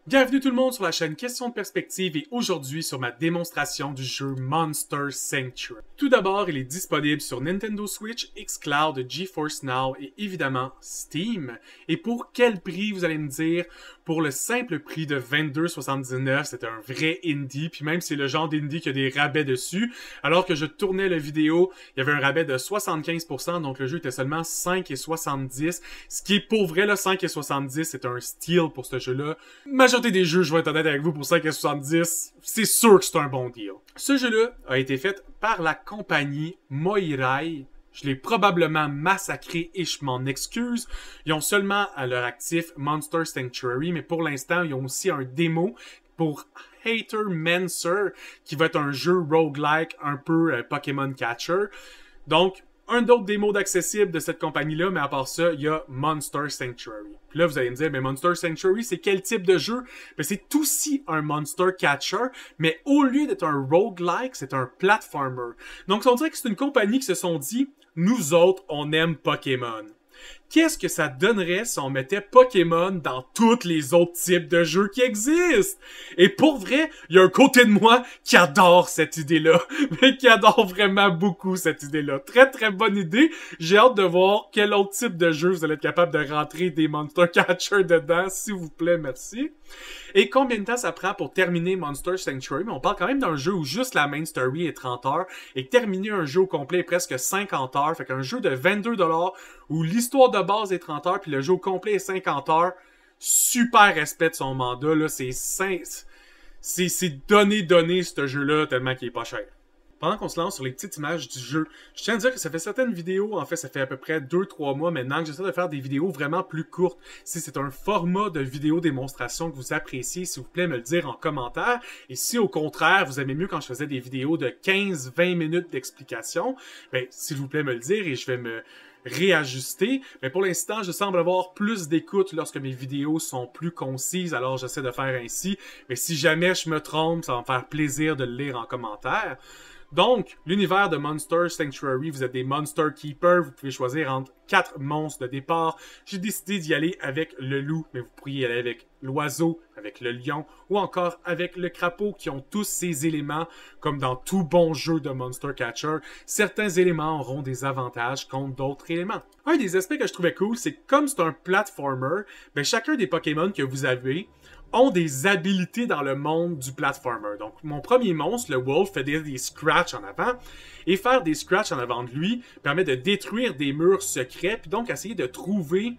Bienvenue tout le monde sur la chaîne Question de Perspective et aujourd'hui sur ma démonstration du jeu Monster Sanctuary. Tout d'abord, il est disponible sur Nintendo Switch, xCloud, GeForce Now et évidemment Steam. Et pour quel prix vous allez me dire? Pour le simple prix de 22,79, c'est un vrai indie, puis même c'est le genre d'indie qui a des rabais dessus. Alors que je tournais la vidéo, il y avait un rabais de 75%, donc le jeu était seulement 5,70. Ce qui est pour vrai, là, 5,70, c'est un steal pour ce jeu-là. Majorité des jeux, je vais être honnête avec vous, pour 5,70, c'est sûr que c'est un bon deal. Ce jeu-là a été fait par la compagnie Moirai. Je l'ai probablement massacré et je m'en excuse. Ils ont seulement à leur actif Monster Sanctuary, mais pour l'instant, ils ont aussi un démo pour Hater Mancer, qui va être un jeu roguelike un peu Pokémon Catcher. Donc, un d'autres démos d'accessible de cette compagnie-là, mais à part ça, il y a Monster Sanctuary. Puis là, vous allez me dire, mais Monster Sanctuary, c'est quel type de jeu? Ben, c'est aussi un Monster Catcher, mais au lieu d'être un roguelike, c'est un platformer. Donc, on dirait que c'est une compagnie qui se sont dit, nous autres, on aime Pokémon. Qu'est-ce que ça donnerait si on mettait Pokémon dans tous les autres types de jeux qui existent? Et pour vrai, il y a un côté de moi qui adore cette idée-là. Mais qui adore vraiment beaucoup cette idée-là. Très très bonne idée. J'ai hâte de voir quel autre type de jeu vous allez être capable de rentrer des Monster Catcher dedans. S'il vous plaît, merci. Et combien de temps ça prend pour terminer Monster Sanctuary? Mais on parle quand même d'un jeu où juste la main story est 30 heures et terminer un jeu au complet est presque 50 heures. Fait qu'un jeu de 22$ où l'histoire de base est 30 heures puis le jeu au complet est 50 heures. Super respect de son mandat, là. C'est donné ce jeu-là tellement qu'il est pas cher. Pendant qu'on se lance sur les petites images du jeu, je tiens à dire que ça fait certaines vidéos, en fait ça fait à peu près 2-3 mois maintenant que j'essaie de faire des vidéos vraiment plus courtes. Si c'est un format de vidéo démonstration que vous appréciez, s'il vous plaît me le dire en commentaire. Et si au contraire vous aimez mieux quand je faisais des vidéos de 15-20 minutes d'explication, ben s'il vous plaît me le dire et je vais me réajuster. Mais pour l'instant, je semble avoir plus d'écoute lorsque mes vidéos sont plus concises, alors j'essaie de faire ainsi. Mais si jamais je me trompe, ça va me faire plaisir de le lire en commentaire. Donc, l'univers de Monster Sanctuary, vous êtes des Monster Keepers, vous pouvez choisir entre 4 monstres de départ. J'ai décidé d'y aller avec le loup, mais vous pourriez y aller avec l'oiseau, avec le lion, ou encore avec le crapaud, qui ont tous ces éléments, comme dans tout bon jeu de Monster Catcher. Certains éléments auront des avantages contre d'autres éléments. Un des aspects que je trouvais cool, c'est que comme c'est un platformer, ben chacun des Pokémon que vous avez ont des habilités dans le monde du platformer. Donc, mon premier monstre, le Wolf, fait des scratchs en avant. Et faire des scratchs en avant de lui permet de détruire des murs secrets, puis donc essayer de trouver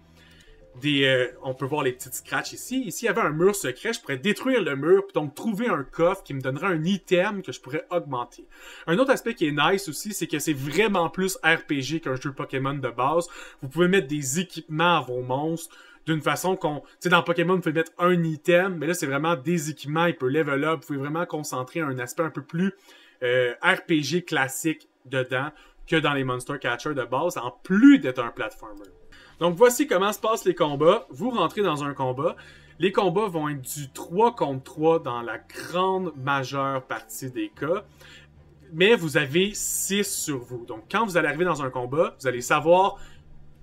des... on peut voir les petites scratchs ici. Ici, il y avait un mur secret, je pourrais détruire le mur, puis donc trouver un coffre qui me donnerait un item que je pourrais augmenter. Un autre aspect qui est nice aussi, c'est que c'est vraiment plus RPG qu'un jeu Pokémon de base. Vous pouvez mettre des équipements à vos monstres, d'une façon qu'on... Tu sais, dans Pokémon, vous pouvez mettre un item, mais là, c'est vraiment des équipements, il peut level up, vous pouvez vraiment concentrer un aspect un peu plus RPG classique dedans que dans les Monster Catcher de base, en plus d'être un platformer. Donc, voici comment se passent les combats. Vous rentrez dans un combat. Les combats vont être du 3 contre 3 dans la grande majeure partie des cas. Mais vous avez 6 sur vous. Donc, quand vous allez arriver dans un combat, vous allez savoir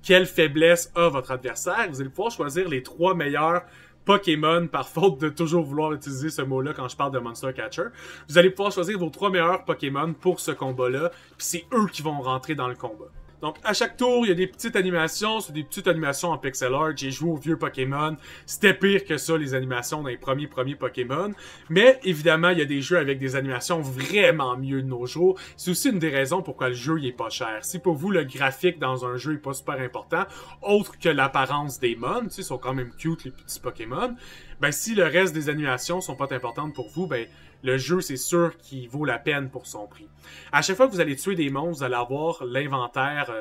quelle faiblesse a votre adversaire. Vous allez pouvoir choisir les 3 meilleurs Pokémon, par faute de toujours vouloir utiliser ce mot-là quand je parle de Monster Catcher. Vous allez pouvoir choisir vos 3 meilleurs Pokémon pour ce combat-là, puis c'est eux qui vont rentrer dans le combat. Donc, à chaque tour, il y a des petites animations. C'est des petites animations en pixel art. J'ai joué aux vieux Pokémon. C'était pire que ça, les animations dans les premiers Pokémon. Mais, évidemment, il y a des jeux avec des animations vraiment mieux de nos jours. C'est aussi une des raisons pourquoi le jeu il est pas cher. Si pour vous, le graphique dans un jeu est pas super important, autre que l'apparence des mons, tu sais, ils sont quand même cute, les petits Pokémon, ben, si le reste des animations sont pas importantes pour vous, ben, le jeu, c'est sûr qu'il vaut la peine pour son prix. À chaque fois que vous allez tuer des monstres, vous allez avoir l'inventaire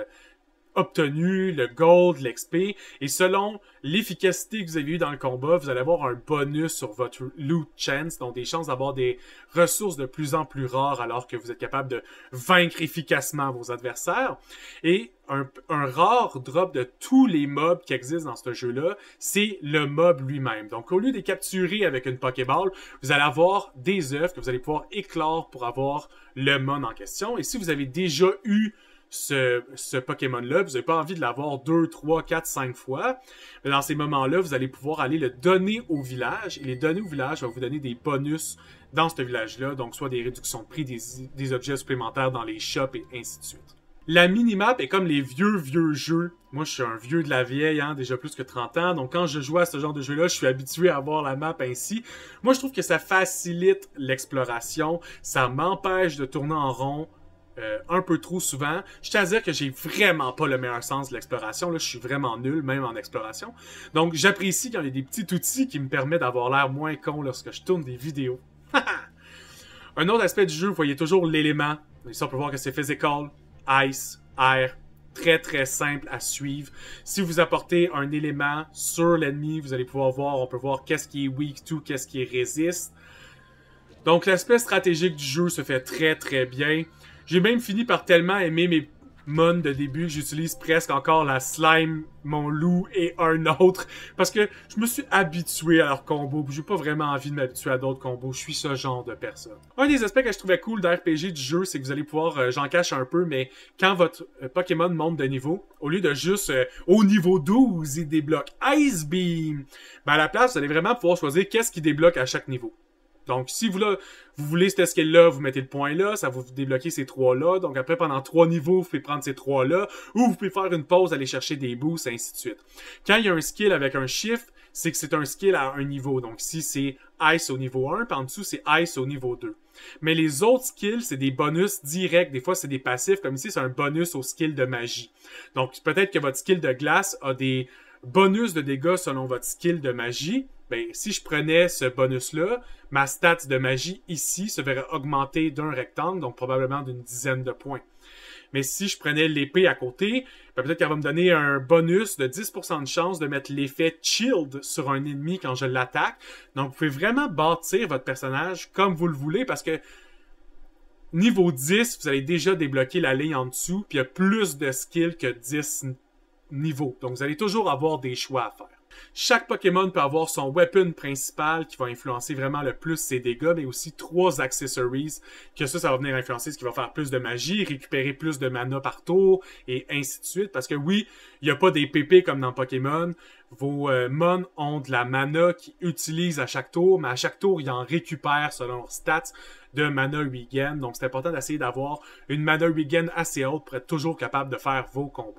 obtenu, le gold, l'XP, et selon l'efficacité que vous avez eu dans le combat, vous allez avoir un bonus sur votre loot chance, donc des chances d'avoir des ressources de plus en plus rares alors que vous êtes capable de vaincre efficacement vos adversaires. Et un rare drop de tous les mobs qui existent dans ce jeu-là, c'est le mob lui-même. Donc, au lieu de les capturer avec une Pokéball, vous allez avoir des œufs que vous allez pouvoir éclore pour avoir le mon en question. Et si vous avez déjà eu ce Pokémon-là, vous n'avez pas envie de l'avoir 2, 3, 4, 5 fois, mais dans ces moments-là, vous allez pouvoir aller le donner au village, et les donner au village va vous donner des bonus dans ce village-là, donc soit des réductions de prix, des objets supplémentaires dans les shops, et ainsi de suite. La minimap est comme les vieux jeux. Moi, je suis un vieux de la vieille, hein, déjà plus que 30 ans. Donc, quand je joue à ce genre de jeu-là, je suis habitué à voir la map ainsi. Moi, je trouve que ça facilite l'exploration. Ça m'empêche de tourner en rond un peu trop souvent. Je tiens à dire que j'ai vraiment pas le meilleur sens de l'exploration. Là, je suis vraiment nul, même en exploration. Donc, j'apprécie quand il y a des petits outils qui me permettent d'avoir l'air moins con lorsque je tourne des vidéos. Un autre aspect du jeu, vous voyez toujours l'élément. Ici, on peut voir que c'est physical. Ice, air, très simple à suivre. Si vous apportez un élément sur l'ennemi, vous allez pouvoir voir, on peut voir qu'est-ce qui est weak to, qu'est-ce qui est résiste. Donc l'aspect stratégique du jeu se fait très bien. J'ai même fini par tellement aimer mes mon de début que j'utilise presque encore la slime, mon loup et un autre parce que je me suis habitué à leurs combos. J'ai pas vraiment envie de m'habituer à d'autres combos. Je suis ce genre de personne. Un des aspects que je trouvais cool d'RPG du jeu, c'est que vous allez pouvoir, j'en cache un peu, mais quand votre Pokémon monte de niveau, au lieu de juste au niveau 12, il débloque Ice Beam, ben à la place, vous allez vraiment pouvoir choisir qu'est-ce qui débloque à chaque niveau. Donc, si vous voulez cette skill-là, vous mettez le point là, ça va vous débloquer ces 3-là. Donc, après, pendant 3 niveaux, vous pouvez prendre ces 3-là, ou vous pouvez faire une pause, aller chercher des boosts, et ainsi de suite. Quand il y a un skill avec un chiffre, c'est que c'est un skill à un niveau. Donc, si c'est Ice au niveau 1, puis en dessous, c'est Ice au niveau 2. Mais les autres skills, c'est des bonus directs. Des fois, c'est des passifs. Comme ici, c'est un bonus au skill de magie. Donc, peut-être que votre skill de glace a des bonus de dégâts selon votre skill de magie. Ben, si je prenais ce bonus-là, ma stat de magie ici se verrait augmenter d'un rectangle, donc probablement d'une dizaine de points. Mais si je prenais l'épée à côté, ben peut-être qu'elle va me donner un bonus de 10% de chance de mettre l'effet Shield sur un ennemi quand je l'attaque. Donc, vous pouvez vraiment bâtir votre personnage comme vous le voulez parce que niveau 10, vous allez déjà débloquer la ligne en dessous, puis il y a plus de skills que 10 niveaux. Donc, vous allez toujours avoir des choix à faire. Chaque Pokémon peut avoir son weapon principal qui va influencer vraiment le plus ses dégâts, mais aussi 3 accessories, que ça va venir influencer ce qui va faire plus de magie, récupérer plus de mana par tour, et ainsi de suite. Parce que oui, il n'y a pas des PP comme dans Pokémon. Vos mons ont de la mana qu'ils utilisent à chaque tour, mais à chaque tour, ils en récupèrent selon leurs stats de mana regen. Donc c'est important d'essayer d'avoir une mana regen assez haute pour être toujours capable de faire vos combos.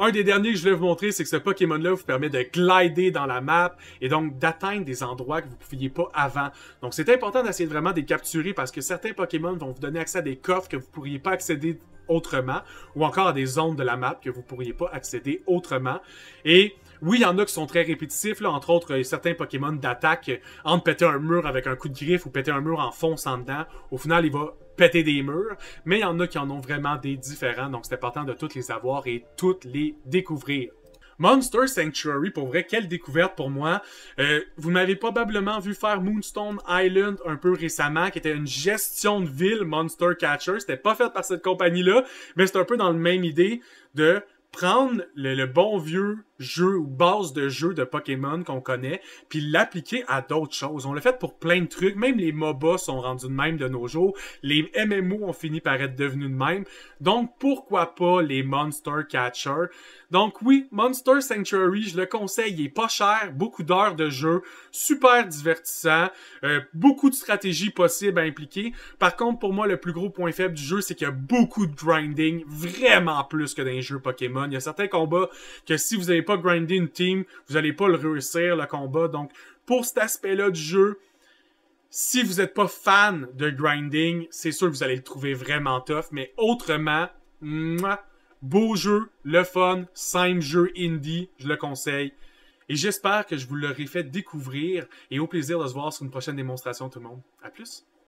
Un des derniers que je voulais vous montrer, c'est que ce Pokémon-là vous permet de glider dans la map et donc d'atteindre des endroits que vous ne pouviez pas avant. Donc c'est important d'essayer vraiment de les capturer parce que certains Pokémon vont vous donner accès à des coffres que vous ne pourriez pas accéder autrement ou encore à des zones de la map que vous ne pourriez pas accéder autrement. Et oui, il y en a qui sont très répétitifs, là, entre autres certains Pokémon d'attaque, entre péter un mur avec un coup de griffe ou péter un mur en fonçant dedans, au final il va péter des murs, mais il y en a qui en ont vraiment des différents, donc c'est important de toutes les avoir et toutes les découvrir. Monster Sanctuary, pour vrai, quelle découverte pour moi. Vous m'avez probablement vu faire Moonstone Island un peu récemment, qui était une gestion de ville Monster Catcher. C'était pas fait par cette compagnie-là, mais c'est un peu dans la même idée de prendre le bon vieux jeu ou base de jeu de Pokémon qu'on connaît, puis l'appliquer à d'autres choses. On l'a fait pour plein de trucs, même les MOBA sont rendus de même de nos jours, les MMO ont fini par être devenus de même, donc pourquoi pas les Monster Catcher? Donc oui, Monster Sanctuary, je le conseille, il est pas cher, beaucoup d'heures de jeu, super divertissant, beaucoup de stratégies possibles à impliquer. Par contre, pour moi, le plus gros point faible du jeu, c'est qu'il y a beaucoup de grinding, vraiment plus que dans les jeux Pokémon. Il y a certains combats que si vous n'avez pas grindé une team, vous n'allez pas le réussir, le combat. Donc, pour cet aspect-là du jeu, si vous n'êtes pas fan de grinding, c'est sûr que vous allez le trouver vraiment tough. Mais autrement, beau jeu, le fun, simple jeu indie, je le conseille. Et j'espère que je vous l'aurai fait découvrir et au plaisir de se voir sur une prochaine démonstration tout le monde. À plus!